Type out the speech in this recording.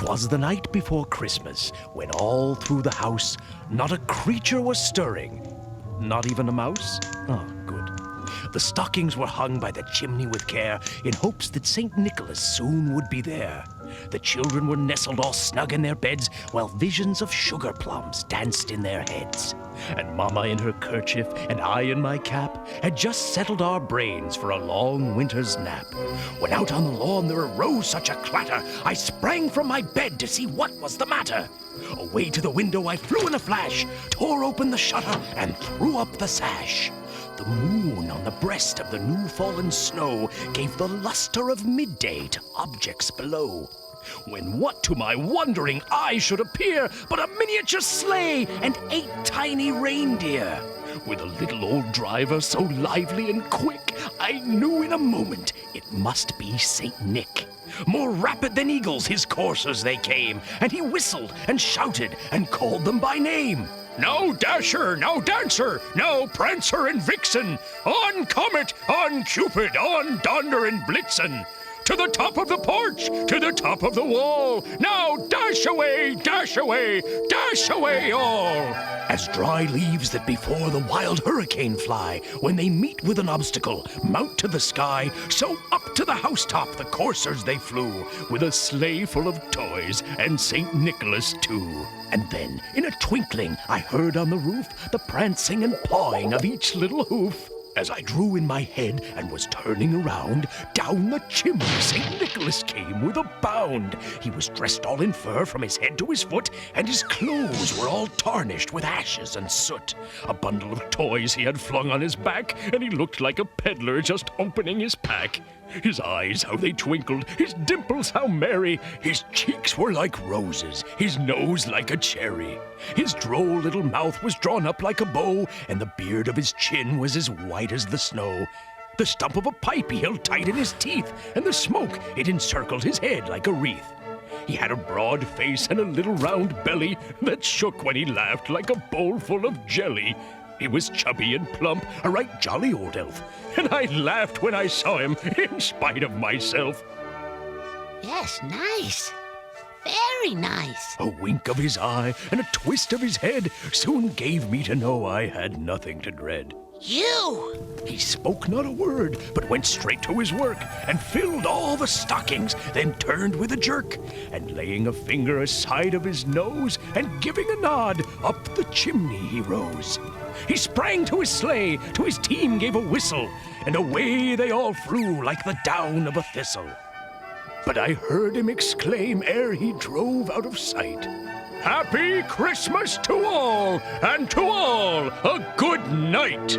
'Twas the night before Christmas, when all through the house not a creature was stirring. Not even a mouse? Oh, good. The stockings were hung by the chimney with care, in hopes that St. Nicholas soon would be there. The children were nestled all snug in their beds, while visions of sugar plums danced in their heads. And Mama in her kerchief, and I in my cap, had just settled our brains for a long winter's nap. When out on the lawn there arose such a clatter, I sprang from my bed to see what was the matter. Away to the window I flew in a flash, tore open the shutter, and threw up the sash. The moon on the breast of the new-fallen snow gave the luster of midday to objects below. When what to my wondering eye should appear but a miniature sleigh and 8 tiny reindeer. With a little old driver so lively and quick, I knew in a moment it must be Saint Nick. More rapid than eagles his coursers they came, and he whistled and shouted and called them by name. Now Dasher, now Dancer, now Prancer and Vixen, on Comet, on Cupid, on Donder and Blitzen. To the top of the porch, to the top of the wall, now dash away, dash away, dash away all. As dry leaves that before the wild hurricane fly, when they meet with an obstacle, mount to the sky, so up to the housetop the coursers they flew, with a sleigh full of toys, and St. Nicholas too. And then, in a twinkling, I heard on the roof the prancing and pawing of each little hoof. As I drew in my head and was turning around, down the chimney St. Nicholas came with a bound. He was dressed all in fur from his head to his foot, and his clothes were all tarnished with ashes and soot. A bundle of toys he had flung on his back, and he looked like a peddler just opening his pack. His eyes, how they twinkled, his dimples, how merry. His cheeks were like roses, his nose like a cherry. His droll little mouth was drawn up like a bow, and the beard of his chin was as white as the snow. The stump of a pipe he held tight in his teeth, and the smoke, it encircled his head like a wreath. He had a broad face and a little round belly that shook when he laughed like a bowl full of jelly. He was chubby and plump, a right jolly old elf, and I laughed when I saw him, in spite of myself. Yes, nice. Very nice. A wink of his eye and a twist of his head soon gave me to know I had nothing to dread. You! He spoke not a word, but went straight to his work, and filled all the stockings, then turned with a jerk, and laying a finger aside of his nose, and giving a nod, up the chimney he rose. He sprang to his sleigh, to his team gave a whistle, and away they all flew like the down of a thistle. But I heard him exclaim ere he drove out of sight, "Happy Christmas to all, and to all a good night!"